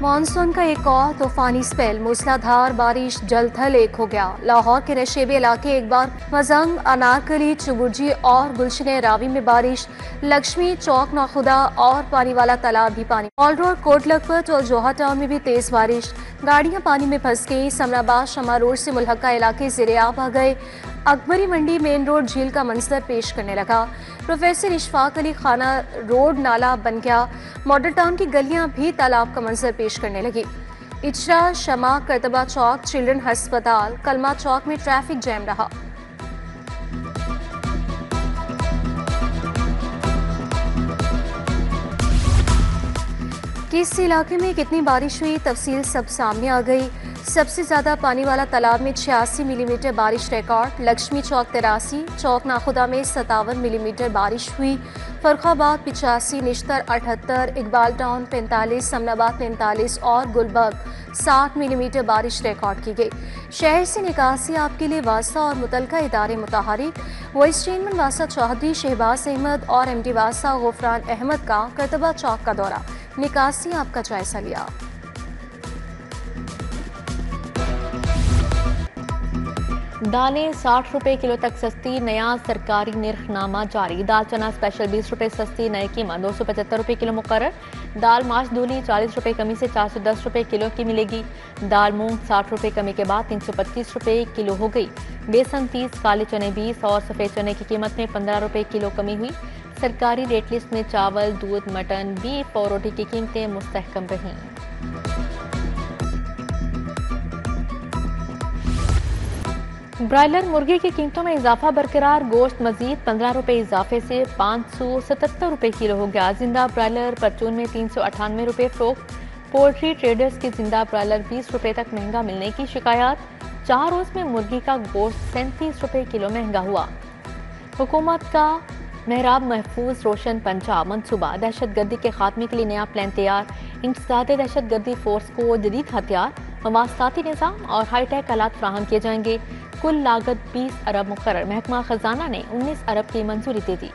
Monsoon का एक और तूफानी स्पेल, मूसलाधार बारिश जल थल एक हो गया। लाहौर के नशेबे इलाके एक बार मजंग, अनारकली, चुबुर्जी और गुलशन रावी में बारिश। लक्ष्मी चौक, नौखुदा और पानी वाला तालाब भी पानी। ऑल रोड, कोट लखपत और जोहा टाउन में भी तेज बारिश। गाड़ियां पानी में फंस गई। समराबाद शमा रोड से मुल्हका इलाके ज़ेरे-आब आ गए। अकबरी मंडी मेन रोड झील का मंजर पेश करने लगा। प्रोफेसर इशफाक अली खाना रोड नाला बन गया। मॉडल टाउन की गलियां भी तालाब का मंजर पेश करने लगी। इचरा, शमा, करतबा चौक, चिल्ड्रन अस्पताल, कलमा चौक में ट्रैफिक जैम रहा। किस इलाके में कितनी बारिश हुई, तफसील सब सामने आ गई। सबसे ज्यादा पानी वाला तालाब में 86 मिलीमीटर बारिश रिकॉर्ड। लक्ष्मी चौक 83, चौक नाखुदा में 57 मिलीमीटर बारिश हुई। फर्रुखाबाद 85, निश्तर 78, इकबाल टाउन 45, समनाबाद 43 और गुलबर्ग 60 मिलीमीटर बारिश रिकॉर्ड की गई। शहर से निकासी आपके लिए वास्ता और मुतलका इदारे मुतहरिक। वाइस चेयरमैन वासा चौधरी, शहबाज अहमद और MD वासा गुफरान अहमद का करतबा चौक का दौरा, निकासी आपका जायजा लिया। दालें 60 रुपए किलो तक सस्ती, नया सरकारी निर्खनामा जारी। दाल चना स्पेशल 20 रुपए सस्ती, नई कीमत 275 रुपए किलो मुकर्रर। दाल माश दूली 40 रुपए कमी से 410 रुपए किलो की मिलेगी। दाल मूंग 60 रुपए कमी के बाद 325 रुपए किलो हो गई। बेसन 30, काले चने 20 और सफेद चने की कीमत में 15 रुपए किलो कमी हुई। सरकारी रेट लिस्ट में चावल, दूध, मटन, बीफ और रोटी की कीमतें मुस्तहकम रहीं। ब्रायलर मुर्गे की कीमतों में इजाफा बरकरार। गोश्त मजीद 15 रुपए इजाफे से 577 रुपए किलो हो गया। जिंदा ब्रायलर परचून में 398 रुपए फरोख्त। पोल्ट्री ट्रेडर्स की जिंदा ब्रायलर 20 रुपए तक महंगा मिलने की शिकायत। 4 रोज में मुर्गी का गोश्त 37 रुपए किलो महंगा हुआ। हुकूमत का महराब महफूज रोशन पंजाब मनसूबा, दहशत गर्दी के खात्मे के लिए नया प्लान तैयार। इंसदादे दहशत गर्दी फोर्स को जदीद हथियार, मवासताती निज़ाम और हाईटेक आलात फराहम किए जाएंगे। कुल लागत 20 अरब मुकर्रर। महकमा खजाना ने 19 अरब की मंजूरी दे दी।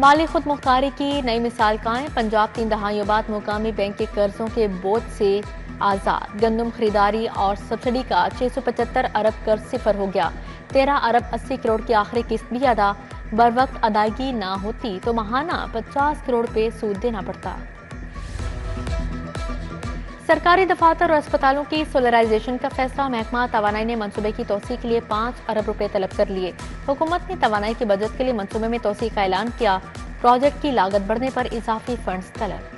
माली खुद मुख्तारी की नई मिसाल कायम। पंजाब 3 दहाइयों बाद मुकामी बैंक के कर्जों के बोझ से आजाद। गंदम खरीदारी और सब्सिडी का 675 अरब कर्ज सिफर हो गया। 13 अरब 80 करोड़ की आखिरी किस्त भी अदा। बर वक्त अदायगी ना होती तो माहाना 50 करोड़ पे सूद देना पड़ता। सरकारी दफातर और अस्पतालों की सोलराइजेशन का फैसला। महकमा तवानाई ने मनसूबे की तोसी के लिए 5 अरब रुपए तलब कर लिए। हुकूमत ने तवानाई के बजट के लिए मनसूबे में तोसी का ऐलान किया। प्रोजेक्ट की लागत बढ़ने पर इजाफी फंड्स तलब।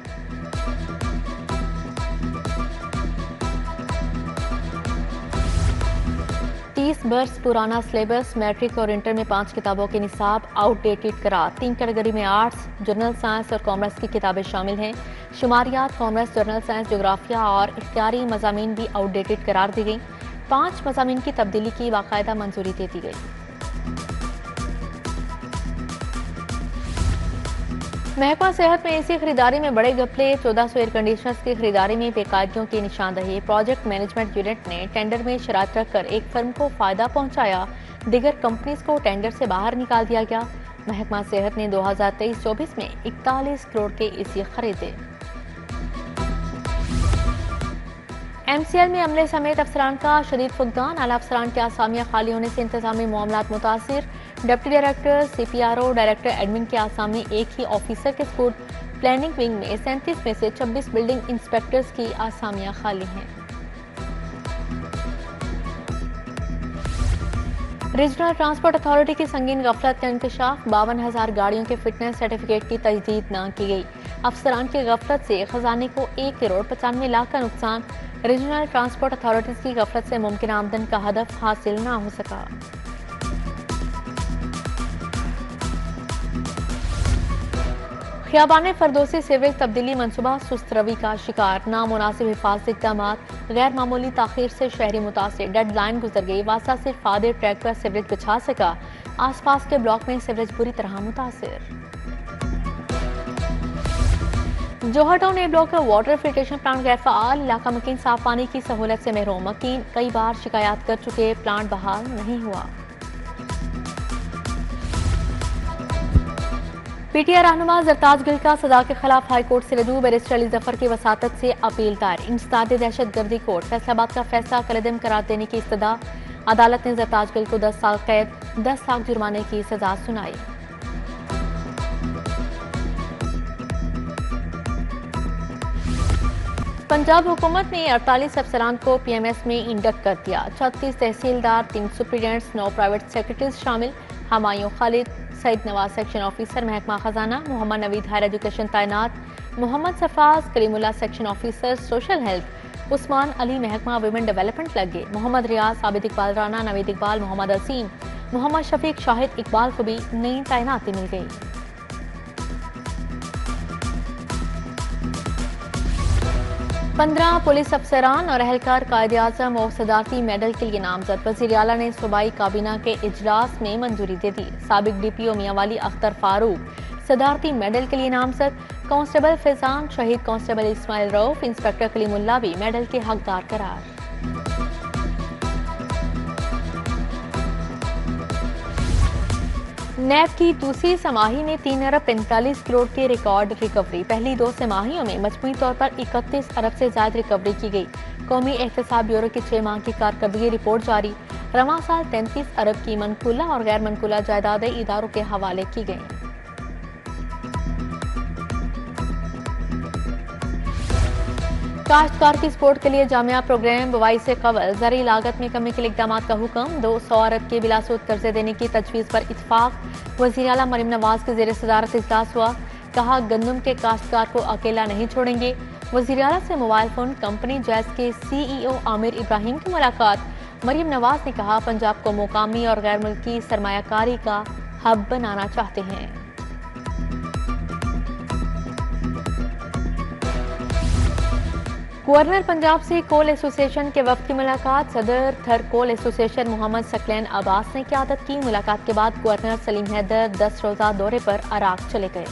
बरस पुराना सिलेबस। मैट्रिक और इंटर में 5 किताबों के निसाब आउटडेटेड करार। 3 कैटेगरी में आर्ट्स, जनरल साइंस और कॉमर्स की किताबें शामिल हैं। शुमारियात, कॉमर्स, जनरल साइंस, जोग्राफिया और इख्तियारी मज़ामीन भी आउटडेटेड करार दी गई। 5 मज़ामीन की तब्दीली की बाकायदा मंजूरी दे दी गई। महकमा सेहत में एसी खरीदारी में बड़े घपले। 1400 एयर कंडीशनर्स की खरीदारी में बेकायदगियों की निशानदही। प्रोजेक्ट मैनेजमेंट यूनिट ने टेंडर में शरात रखकर एक फर्म को फायदा पहुंचाया। दीगर कंपनीज को टेंडर से बाहर निकाल दिया गया। महकमा सेहत ने 2023-24 में 41 करोड़ के एसी खरीदे। MCL में अमले समेत अफसरान का शदीद फुकदान। आला अफसरान के आसामियां खाली होने से इंतजामी मामलात मुतासिर। Deputy director, CPRO, director admin के आसामी एक ही ऑफिसर के स्कूल। प्लानिंग विंग में 37 में से 26 बिल्डिंग इंस्पेक्टर्स की आसामियां खाली हैं। रीजनल ट्रांसपोर्ट अथॉरिटी की संगीन गफलत का इंकशाफ। 52,000 गाड़ियों के फिटनेस सर्टिफिकेट की तजदीद न की गई। अफसरान की गफलत से खजाने को 1 करोड़ 95 लाख का नुकसान। रीजनल ट्रांसपोर्ट अथॉरिटीज की गफलत से मुमकिन आमदन का हदफ हासिल न हो सका। खियाबान फरदोसी सिविल तब्दीली मनसूबा सुस्त रवी का शिकार। नामुनासिब हिफाजती इक़दाम, गैर मामूली ताखीर से शहरी मुतासिर। डेडलाइन गुजर गई। वासा सिर्फ फादर ट्रैक पर सिवरेज बिछा सका। आसपास के ब्लॉक में सिवरेज बुरी तरह मुतासिर। जोहा टाउन ए ब्लॉक का वाटर फिल्ट्रेशन प्लांट गैर फाल। इलाका मकीन साफ पानी की सहूलत से महरूम। मकीन कई बार शिकायत कर चुके, प्लांट बहाल नहीं हुआ। पीटीआई रहनुमा जरताज गिल का सजा के खिलाफ हाई कोर्ट से रजू। बैरिस्टर अली जफर की वसातत से अपील दायर। इंसदाद दहशतगर्दी कोर्ट फैसलाबाद का फैसला कलदम करार देने की इस्तदा। अदालत ने जरताज गिल को 10 साल कैद 10 लाख जुर्माने की सजा सुनाई। पंजाब हुकूमत ने 48 अफसरान को पीएमएस में इंडक्ट कर दिया। 36 तहसीलदार, 3 सुप्रीडेंट्स, 9 प्राइवेट सेक्रेटरीज शामिल। हमायूं खालिद, सईद नवाज सेक्शन ऑफिसर महकमा खजाना, मोहम्मद नवीद हायर एजुकेशन तैनात, Mohammad Safaz Karimullah section officer social health, Usman Ali महकमा वुमेन डेवलपमेंट लगे। मोहम्मद रियाज, आबिद इकबाल राना, नवीद इकबाल, मोहम्मद असीम, मोहम्मद शफीक, शाहिद इकबाल को भी नई तैनाती मिल गई। 15 पुलिस अफसरान और अहलकार कायद-ए-आज़म और सदारती मेडल के लिए नामजद। वज़ीर आला ने सूबाई काबीना के इजलास में मंजूरी दे दी। साबिक डीपीओ मियांवाली अख्तर फारूक सदारती मेडल के लिए नामजद। कांस्टेबल फैजान, शहीद कांस्टेबल इस्माइल रऊफ, इंस्पेक्टर कलीमुल्ला भी मेडल के हकदार करार। नैब की दूसरी समाही में 3 अरब 45 करोड़ की रिकॉर्ड रिकवरी। पहली 2 तिमाहियों में मजमूई तौर पर 31 अरब से ज्यादा रिकवरी की गई। कौमी एहतसाब ब्यूरो की 6 माह की कारकर्दगी रिपोर्ट जारी। रवां साल 33 अरब की मनकूला और गैर मनकूला जायदादें इदारों के हवाले की गई। काश्तकार की सपोर्ट के लिए जामिया प्रोग्राम बुवाई से कबल ज़रूरी लागत में कमी के इकदाम का हुक्म। 200 अरब के बिलासूद कर्जे देने की तजवीज़ पर इत्तफाक। वज़ीर आला मरीम नवाज के ज़ेर सदारत इजलास हुआ। कहा गंदम के काश्तकार को अकेला नहीं छोड़ेंगे। वज़ीर आला से मोबाइल फोन कंपनी जैज के CEO आमिर इब्राहिम की मुलाकात। मरीम नवाज ने कहा पंजाब को मुकामी और गैर मुल्की सरमायाकारी का हब बनाना चाहते हैं। गवर्नर पंजाब से कोल एसोसिएशन के वफ्द की मुलाकात। सदर थर कोल एसोसिएशन मोहम्मद सकलैन अब्बास ने क़यादत की। मुलाकात के बाद गवर्नर सलीम हैदर 10 रोज़ा दौरे पर अराक चले गए।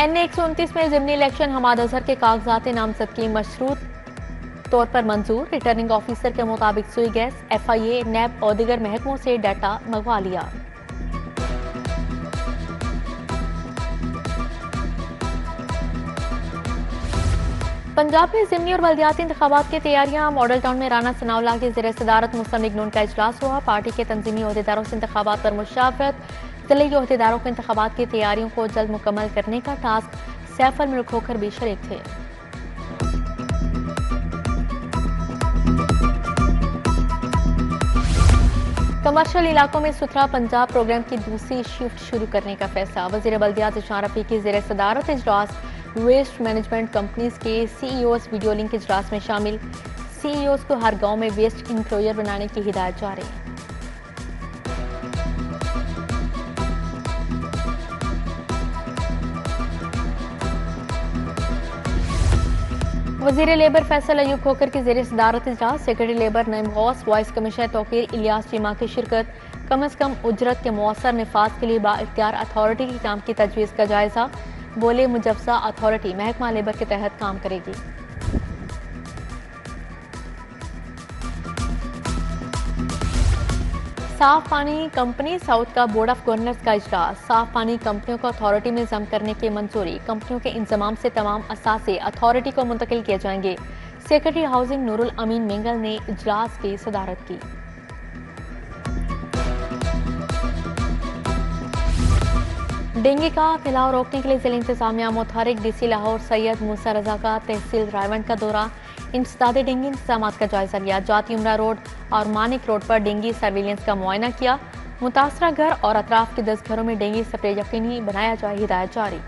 NA 129 में ज़िमनी इलेक्शन हमाद अजहर के कागजात नामजदगी मशरूत तौर पर मंजूर। रिटर्निंग ऑफिसर के मुताबिक सुई गैस, FIA, नैब और दीगर महकमों से डाटा मंगवा लिया। पंजाब में ज़िमनी और बल्दियाती इंतखाबात की तैयारियां। मॉडल टाउन में राना सनाउल्लाह की ज़ेर सदारत मुस्लिम लीग नून का इजलास हुआ। पार्टी के तंजीमी ओहदेदारों से इंतखाबात पर मुशावरत। जिले ओहदेदारों को इंतखाबात की तैयारियों को जल्द मुकम्मल करने का टास्क। सैफ अल मुल्क होकर भी शरीक थे। कमर्शियल इलाकों में सुथरा पंजाब प्रोग्राम की दूसरी शिफ्ट शुरू करने का फैसला। वज़ीर बल्दियात इशान रफी की ज़ेर सदारत इजलास। वेस्ट मैनेजमेंट कंपनीज के CEOs वीडियो लिंक इजलास में शामिल। CEOs को हर गांव में वेस्ट इंक्लोजर बनाने की हिदायत जारी। वज़ीर लेबर फैसल अयूब खोकर की ज़ेर सदारत इजलास। Secretary labour Naeem Ghaus, vice commissioner Tauqeer Ilyas Cheema की शिरकत। कम अज कम उजरत के मौसर निफाज के लिए बाइख्तियार अथॉरिटी के काम की तजवीज़ का जायजा। बोले मुजवजा अथॉरिटी महकमा लेबर के तहत काम करेगी। साफ पानी कंपनी साउथ का बोर्ड ऑफ गवर्नर्स का इजलास। साफ पानी कंपनियों को अथॉरिटी में जम करने की मंजूरी। कंपनियों के इंतजाम से तमाम असासे अथॉरिटी को मुंतकिल किए जाएंगे। सेक्रेटरी हाउसिंग नूरुल अमीन मिंगल ने इजलास की सदारत की। डेंगू का फैलाव रोकने के लिए जिला इंतजामिया मुतहरिक। DC लाहौर सैयद मूसा रजा का तहसील रायवंड का दौरा। इंसदादे डेंगू इंतजाम का जायजा लिया। जाती उमरा रोड और मानिक रोड पर डेंगू सर्विलेंस का मुआयना किया। मुतासरा घर और अतराफ के 10 घरों में डेंगू स्प्रे यकीनी बनाया जाए, हिदायत जारी।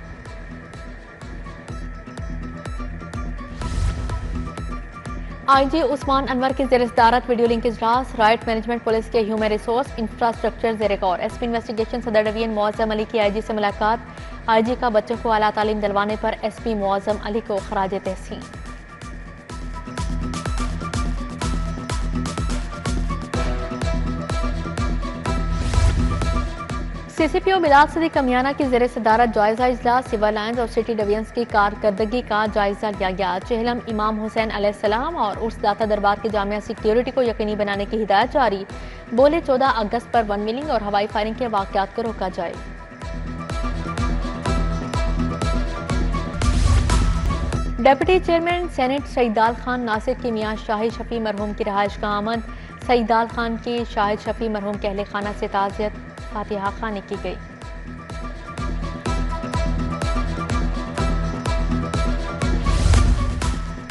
IG उस्मान अनवर की ज़ेर सदारत वीडियो लिंक इजलास। राइट मैनेजमेंट पुलिस के ह्यूमन रिसोर्स इंफ्रास्ट्रक्चर ज़ेर गौर। SP इन्वेस्टिगेशन सदर डिवीजन मुअज़्ज़म अली की IG से मुलाकात। IG का बच्चों को आला तालीम दिलवाने पर SP मुअज़्ज़म अली को खराज तहसीन। CCPO बिलाल सदी कमियाना की ज़ेर सदारत जायजा इजलास। सिविल लाइन्स और सिटी डिवीजन्स की कारकर्दगी का जायजा लिया गया। चेहलम इमाम हुसैन अलैहिस्सलाम और उर्स दाता दरबार की जामिया सिक्योरिटी को यकीनी बनाने की हिदायत जारी। बोले 14 अगस्त पर वन मिलिंग और हवाई फायरिंग के वाकयात को रोका जाए। Deputy chairman senate Saidal Khan Nasir की मियां शाहिद शफी मरहूम की रहायश का आमद। सईदाल खान की शाहिद शफी मरहूम के अहले खाना से ताज़ियत फातिहा खानी की गई।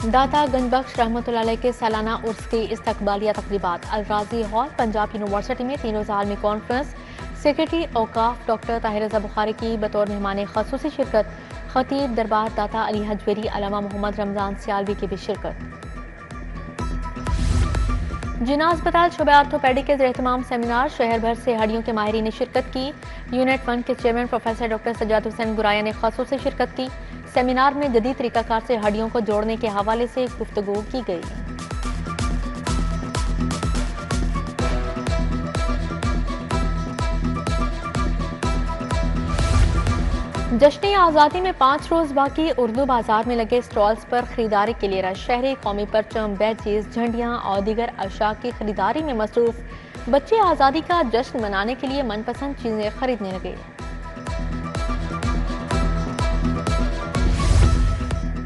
दाता गंजबख्श रहमतुल्लाह अलैह के सालाना उर्स की इस्तकबालिया तकरीबात। अलराजी हॉल पंजाब यूनिवर्सिटी में 3 रोज़ा आलमी कॉन्फ्रेंस। सेक्रेटरी औकाफ डॉक्टर ताहिर रज़ा बुखारी की बतौर मेहमान ख़ुसूसी शिरकत। खतीब दरबार दाता अली हजवेरी अलामा मोहम्मद रमजान सियालवी की भी शिरकत। जिना अस्पताल शोबे आर्थोपेडिक के एहतमाम सेमिनार। शहर भर से हड्डियों के माहिरीन ने शिरकत की। यूनिट 1 के chairman professor doctor Sajjad Hussain Guraya ने ख़ुसूसी शिरकत की। सेमिनार में जदीद तरीकाकार से हड्डियों को जोड़ने के हवाले से गुफ्तगू की गई। जश्न आज़ादी में 5 रोज बाकी। उर्दू बाजार में लगे स्टॉल्स पर खरीदारी के लिए रश। शहरी कौमी परचम, बैचेस, झंडियाँ और दीगर अशा की खरीदारी में मसरूफ। बच्चे आज़ादी का जश्न मनाने के लिए मनपसंद चीजें खरीदने लगे।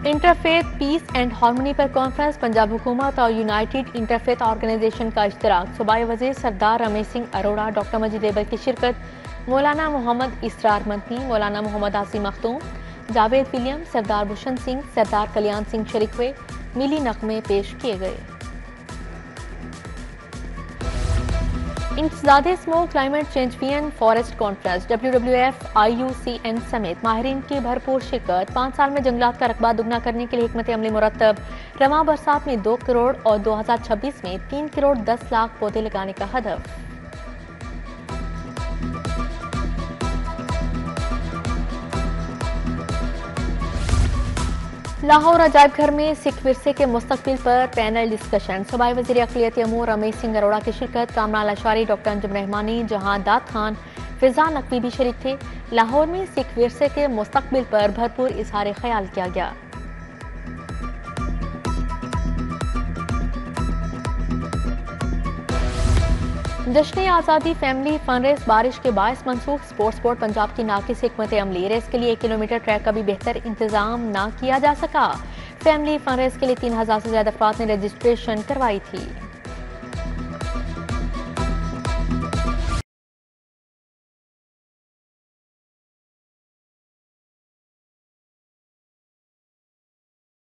इंटरफेथ पीस एंड हार्मनी पर कॉन्फ्रेंस। पंजाब हुकूमत और यूनाइटेड इंटरफेथ ऑर्गेनाइजेशन का इश्तराक। सूबाई वज़ीर सरदार रमेश सिंह अरोड़ा, डॉक्टर मजीद एबल की शिरकत। मौलाना मोहम्मद इसरार मदनी, मौलाना मोहम्मद आसिम मखदूम, जावेद विलियम, सरदार भूषण सिंह, सरदार कल्याण सिंह शरीक हुए। मिली नगमे पेश किए गए। इंतज़ादे स्मोक क्लाइमेट चेंज वीएन फॉरेस्ट कॉन्फ्रेंस। WWF IUCN समेत माहिरीन की भरपूर शिरकत। 5 साल में जंगलात का रकबा दुगना करने के लिए हिकमत अमली मुरतब। रवां बरसात में 2 करोड़ और 2026 में 3 करोड़ 10 लाख पौधे लगाने का हदफ। लाहौर अजायब घर में सिख विरसे के मुस्तकबिल पर पैनल डिस्कशन। सूबाई वज़ीर अक़लियती अमूर रमेश सिंह अरोड़ा की शिरकत। कामरान अशारी, डॉक्टर अंजुम रहमानी, जहां दाद खान, फिजा नकवी भी शरीक थे। लाहौर में सिख विरसे के मुस्तकबिल पर भरपूर इजहार ख्याल किया गया। जश्न आज़ादी फैमिली फन रेस बारिश के बायस मनसूख। स्पोर्ट्स बोर्ड पंजाब की नाकिस हिकमत अमली। रेस के लिए 1 किलोमीटर ट्रैक का भी बेहतर इंतजाम ना किया जा सका। फैमिली फन रेस के लिए 3000 से ज्यादा अफराद ने रजिस्ट्रेशन करवाई थी।